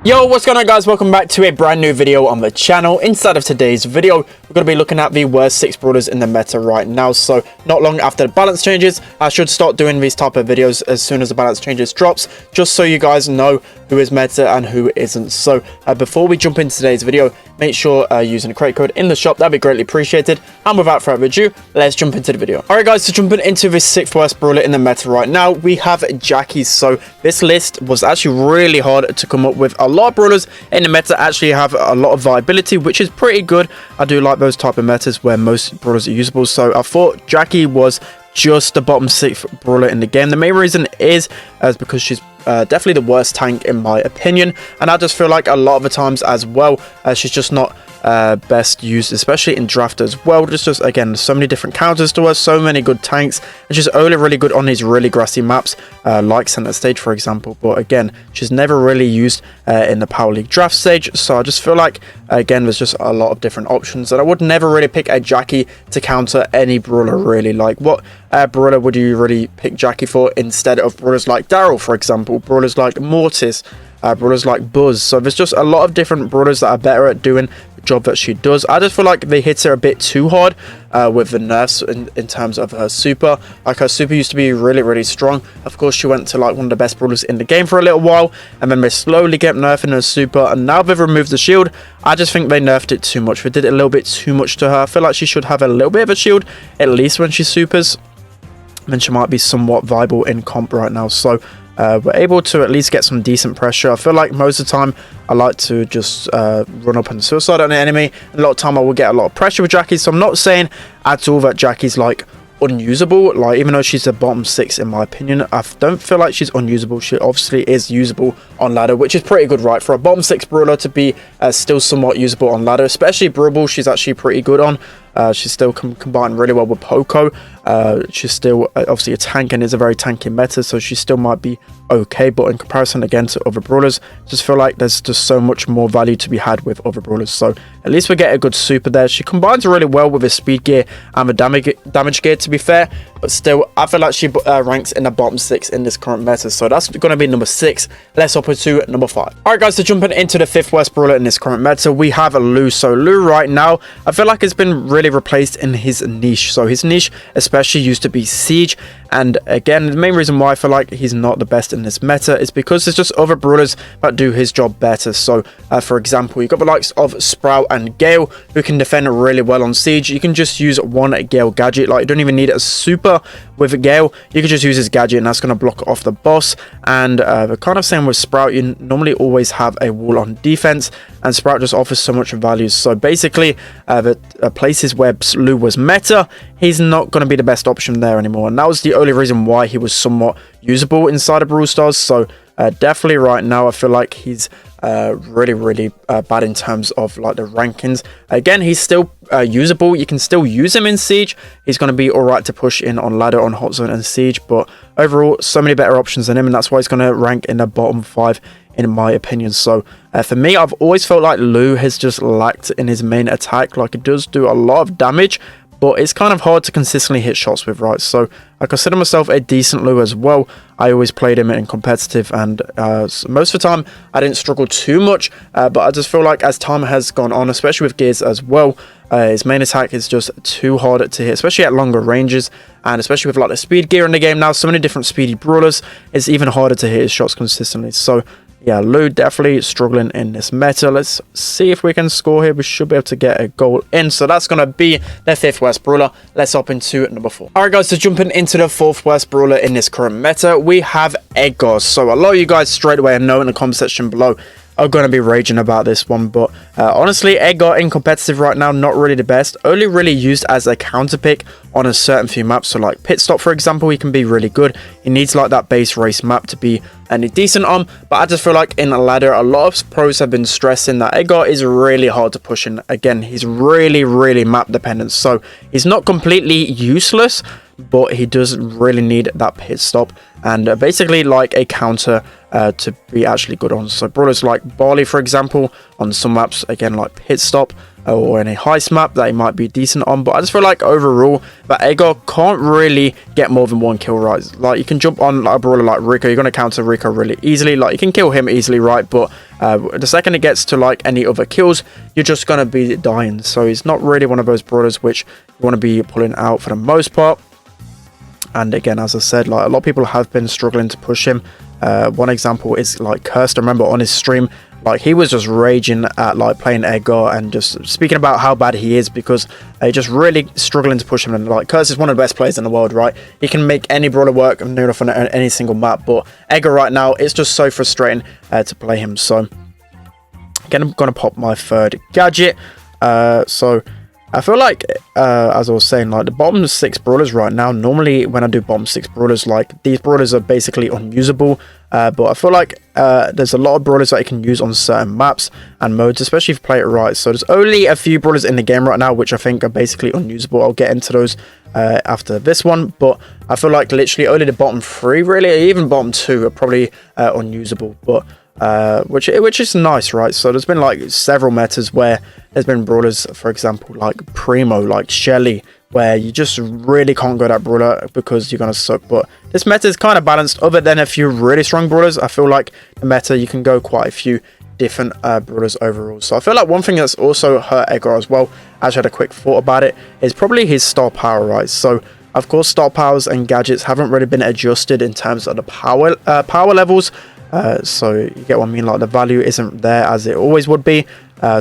Yo, what's going on guys, welcome back to a brand new video on the channel. Inside of today's video, we're going to be looking at the worst 6 brawlers in the meta right now. So not long after the balance changes, I should start doing these type of videos as soon as the balance changes drops, just so you guys know who is meta and who isn't. So before we jump into today's video, make sure using a credit code in the shop, that'd be greatly appreciated. And without further ado, let's jump into the video. Alright guys, so jumping into the 6th worst brawler in the meta right now, we have Jackie. So this list was actually really hard to come up with. A lot of brawlers in the meta actually have a lot of viability, which is pretty good. I do like those type of metas where most brawlers are usable, so I thought Jackie was just the bottom 6th brawler in the game. The main reason is because she's definitely the worst tank in my opinion, and I just feel like a lot of the times as well she's just not best used, especially in draft as well. Just again, so many different counters to her, so many good tanks, and she's only really good on these really grassy maps like center stage for example, but again she's never really used in the power league draft stage. So I just feel like again there's just a lot of different options, and I would never really pick a Jackie to counter any brawler really. Like what brawler would you really pick Jackie for instead of brawlers like Daryl for example, brawlers like Mortis, brawlers like Buzz? So there's just a lot of different brawlers that are better at doing the job that she does. I just feel like they hit her a bit too hard with the nerfs in terms of her super. Like her super used to be really strong. Of course she went to like one of the best brawlers in the game for a little while, and then they slowly kept nerfing her super, and now they've removed the shield. I just think they nerfed it too much. They did it a little bit too much to her. I feel like she should have a little bit of a shield at least when she supers, then she might be somewhat viable in comp right now. So we're able to at least get some decent pressure. I feel like most of the time I like to just run up and suicide on the enemy. A lot of time I will get a lot of pressure with Jackie, so I'm not saying at all that Jackie's like unusable. Like even though she's the bottom 6 in my opinion, I don't feel like she's unusable. She obviously is usable on ladder, which is pretty good, right? For a bottom 6 brawler to be still somewhat usable on ladder, especially Brawl, she's actually pretty good on. She's still combined really well with Poco. She's still obviously a tank and is a very tanky meta, so she still might be okay, but in comparison again to other brawlers, just feel like there's just so much more value to be had with other brawlers. So at least we get a good super there. She combines really well with her speed gear and the damage gear, to be fair, but still I feel like she ranks in the bottom 6 in this current meta. So that's going to be number 6. Let's hop into number 5. Alright guys, so jumping into the 5th worst brawler in this current meta, we have Lou. So Lou right now, I feel like it's been really replaced in his niche. So his niche especially used to be Siege, and again the main reason why I feel like he's not the best in this meta is because there's just other brawlers that do his job better. So for example, you've got the likes of Sprout and Gale who can defend really well on Siege. You can just use one Gale gadget, like you don't even need a super with Gale, you can just use his gadget and that's going to block off the boss. And the kind of same with Sprout, you normally always have a wall on defense, and Sprout just offers so much value. So basically the places where Lou was meta, he's not going to be the best option there anymore, and that was the only reason why he was somewhat usable inside of Brawl Stars. So definitely right now I feel like he's really bad in terms of like the rankings. Again, he's still usable. You can still use him in Siege. He's going to be all right to push in on ladder, on hot zone and Siege, but overall so many better options than him, and that's why he's going to rank in the bottom 5 in my opinion. So for me, I've always felt like Lou has just lacked in his main attack. Like it does do a lot of damage, but it's kind of hard to consistently hit shots with, right? So I consider myself a decent Lou as well. I always played him in competitive, and most of the time I didn't struggle too much, but I just feel like as time has gone on, especially with gears as well, his main attack is just too hard to hit, especially at longer ranges, and especially with like the speed gear in the game now, so many different speedy brawlers, it's even harder to hit his shots consistently. So yeah, Lou definitely struggling in this meta. Let's see if we can score here. We should be able to get a goal in. So that's going to be the 5th worst brawler. Let's hop into number 4. Alright guys, so jumping into the 4th worst brawler in this current meta, we have Edgar. So a lot of you guys straight away know in the comment section below are going to be raging about this one, but honestly Edgar in competitive right now, not really the best. Only really used as a counter pick on a certain few maps. So like pit stop for example, he can be really good. He needs like that base race map to be any decent on, but I just feel like in a ladder a lot of pros have been stressing that Edgar is really hard to push in. Again, he's really map dependent, so he's not completely useless, but he does really need that pit stop and basically like a counter to be actually good on. So brawlers like Barley for example, on some maps again like pit stop or in a heist map that he might be decent on. But I just feel like overall that Edgar can't really get more than 1 kill, right? Like, you can jump on like a brawler like Rico, you're going to counter Rico really easily. Like, you can kill him easily, right? But the second it gets to like any other kills, you're just going to be dying. So he's not really one of those brawlers which you want to be pulling out for the most part. And again, as I said, like, a lot of people have been struggling to push him. One example is like Cursed. I remember on his stream, like, he was just raging at like playing Edgar and just speaking about how bad he is, because just really struggling to push him. And like, Cursed is one of the best players in the world, right? He can make any brawler work near enough on any single map, but Edgar right now, it's just so frustrating to play him. So again, I'm gonna pop my third gadget. So I feel like, as I was saying, like, the bottom 6 brawlers right now, normally when I do bottom 6 brawlers, like, these brawlers are basically unusable. But I feel like there's a lot of brawlers that you can use on certain maps and modes, especially if you play it right. So there's only a few brawlers in the game right now which I think are basically unusable. I'll get into those after this one. But I feel like literally only the bottom 3, really, even bottom 2 are probably unusable. But which is nice, right? So there's been like several metas where there's been brawlers, for example, like Primo, like Shelly, where you just really can't go that brawler because you're gonna suck. But this meta is kind of balanced. Other than a few really strong brawlers, I feel like the meta, you can go quite a few different brawlers overall. So I feel like one thing that's also hurt Edgar as well, I actually had a quick thought about it, is probably his star power, right? So of course, star powers and gadgets haven't really been adjusted in terms of the power levels. So you get what I mean, like, the value isn't there as it always would be.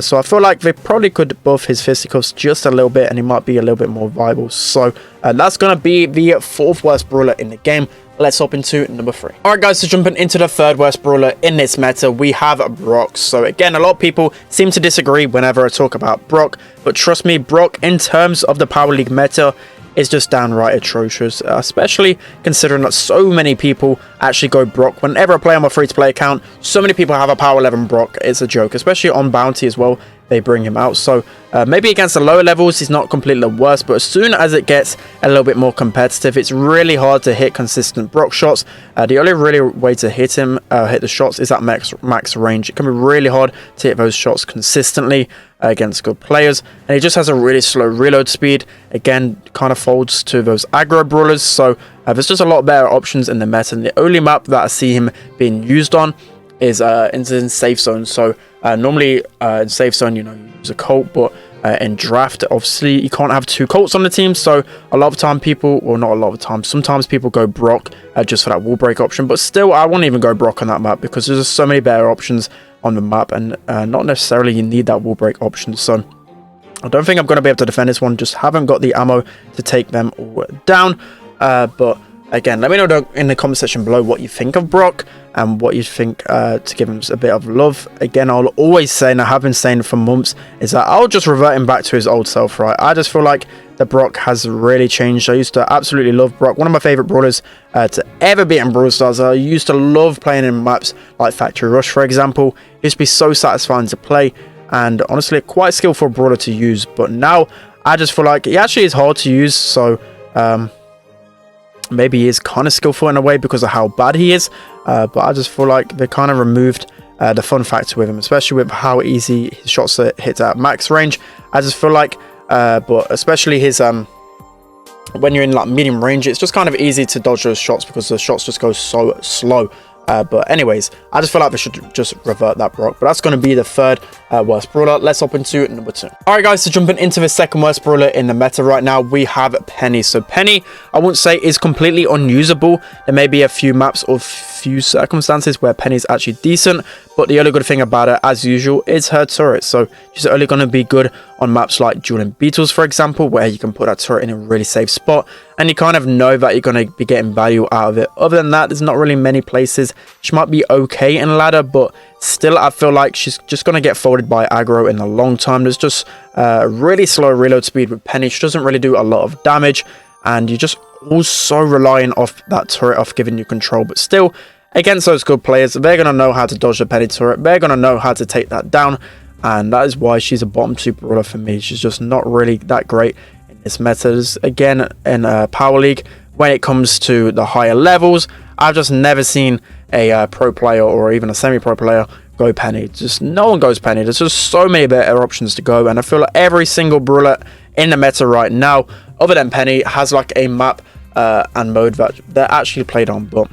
So I feel like they probably could buff his fisticuffs just a little bit and he might be a little bit more viable. So that's going to be the 4th worst brawler in the game. Let's hop into number 3. Alright guys, so jumping into the 3rd worst brawler in this meta, we have Brock. So again, a lot of people seem to disagree whenever I talk about Brock, but trust me, Brock in terms of the Power League meta is just downright atrocious, especially considering that so many people actually go Brock. Whenever I play on my free-to-play account, so many people have a power 11 Brock. It's a joke, especially on bounty as well. They bring him out. So maybe against the lower levels, he's not completely the worst, but as soon as it gets a little bit more competitive, it's really hard to hit consistent Brock shots. The only really way to hit the shots is at max range. It can be really hard to hit those shots consistently against good players, and he just has a really slow reload speed. Again, kind of folds to those aggro brawlers. So there's just a lot better options in the meta, and the only map that I see him being used on is in safe zone. So normally in safe zone, you know, you use a Colt, but in draft, obviously you can't have 2 Colts on the team. So a lot of time people, well, not a lot of time, sometimes people go Brock just for that wall break option. But still, I won't even go Brock on that map because there's just so many better options on the map, and not necessarily you need that wall break option. So I don't think I'm going to be able to defend this one. Just haven't got the ammo to take them all down. But again, let me know in the comment section below what you think of Brock and what you think to give him a bit of love. Again, I'll always say, and I have been saying for months, is that I'll just revert him back to his old self, right? I just feel like the Brock has really changed. I used to absolutely love Brock. One of my favorite brawlers to ever be in Brawl Stars. I used to love playing in maps like Factory Rush, for example. It used to be so satisfying to play, and honestly, quite skillful brawler to use. But now, I just feel like he actually is hard to use. So, maybe he is kind of skillful in a way because of how bad he is, but I just feel like they kind of removed the fun factor with him, especially with how easy his shots hit at max range. I just feel like, but especially his when you're in like medium range, it's just kind of easy to dodge those shots because the shots just go so slow. But anyways, I just feel like they should just revert that Brock. But that's going to be the 3rd worst brawler. Let's hop into number 2. Alright guys, so jumping into the 2nd worst brawler in the meta right now, we have Penny. So Penny, I wouldn't say is completely unusable. There may be a few maps or few circumstances where Penny's actually decent, but the only good thing about her, as usual, is her turret. So she's only going to be good on maps like Dueling Beetles, for example, where you can put that turret in a really safe spot, and you kind of know that you're going to be getting value out of it. Other than that, there's not really many places. She might be okay in ladder, but still, I feel like she's just going to get folded by aggro in the long time. There's just really slow reload speed with Penny. She doesn't really do a lot of damage, and you're just also relying off that turret off giving you control. But still, against those good players, they're going to know how to dodge the Penny turret. They're going to know how to take that down, and that is why she's a bottom 2 brawler for me. She's just not really that great in this meta. Again, in Power League, when it comes to the higher levels, I've just never seen a pro player or even a semi-pro player go Penny. Just no one goes Penny. There's just so many better options to go, and I feel like every single brawler in the meta right now, other than Penny, has like a map and mode that they're actually played on, but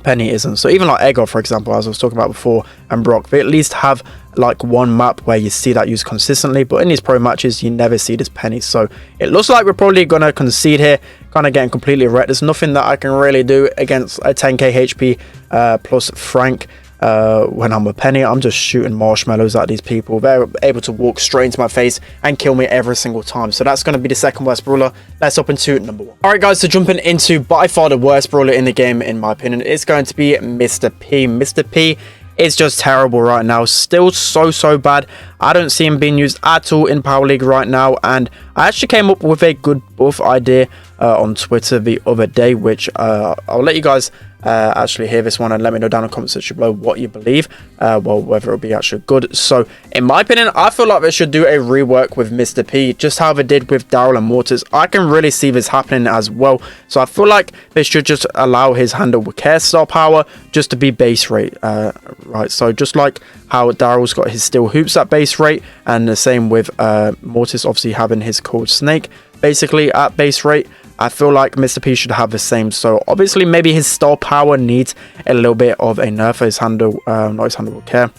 Penny isn't. So even like Edgar, for example, as I was talking about before, and Brock, they at least have like one map where you see that used consistently, but in these pro matches you never see this Penny. So it looks like we're probably gonna concede here, kind of getting completely wrecked. There's nothing that I can really do against a 10k HP plus Frank. When I'm with Penny, I'm just shooting marshmallows at these people. They're able to walk straight into my face and kill me every single time. So that's going to be the second worst brawler. Let's hop into number 1. Alright guys, so jumping into by far the worst brawler in the game, in my opinion, it's going to be Mr. P. Mr. P is just terrible right now. Still so bad. I don't see him being used at all in Power League right now, and I actually came up with a good buff idea on Twitter the other day, which I'll let you guys actually hear this one and let me know down in the comment section below what you believe, well, whether it'll be actually good. So in my opinion, I feel like they should do a rework with Mr. P, just how they did with Daryl and Mortis. I can really see this happening as well. So I feel like they should just allow his handle with care star power just to be base rate, right? So just like how Daryl's got his steel hoops at base rate, and the same with Mortis obviously having his cold snake basically at base rate, I feel like Mr. P should have the same. So obviously maybe his star power needs a little bit of a nerf. His handle, not his handle with care,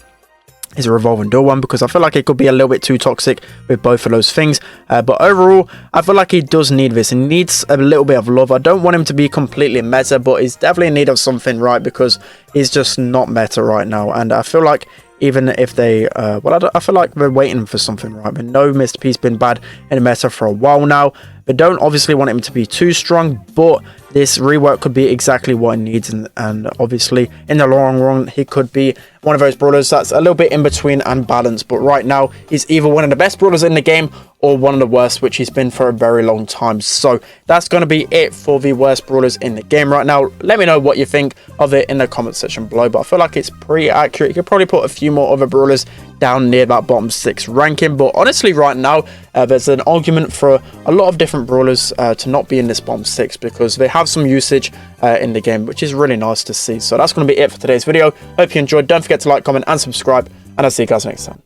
is a revolving door one, because I feel like it could be a little bit too toxic with both of those things. But overall, I feel like he does need this. He needs a little bit of love. I don't want him to be completely meta, but he's definitely in need of something, right? Because he's just not meta right now. And I feel like even if they, I feel like they're waiting for something, right? They know Mr. P's been bad in the meta for a while now. They don't obviously want him to be too strong, but this rework could be exactly what it needs, and obviously in the long run he could be one of those brawlers that's a little bit in between and balanced. But right now he's either one of the best brawlers in the game or one of the worst, which he's been for a very long time. So that's going to be it for the worst brawlers in the game right now. Let me know what you think of it in the comment section below, but I feel like it's pretty accurate. You could probably put a few more other brawlers down near that bottom 6 ranking, but honestly right now there's an argument for a lot of different brawlers to not be in this bottom 6, because they have some usage in the game, which is really nice to see. So that's going to be it for today's video. Hope you enjoyed. Don't forget to like, comment and subscribe, and I'll see you guys next time.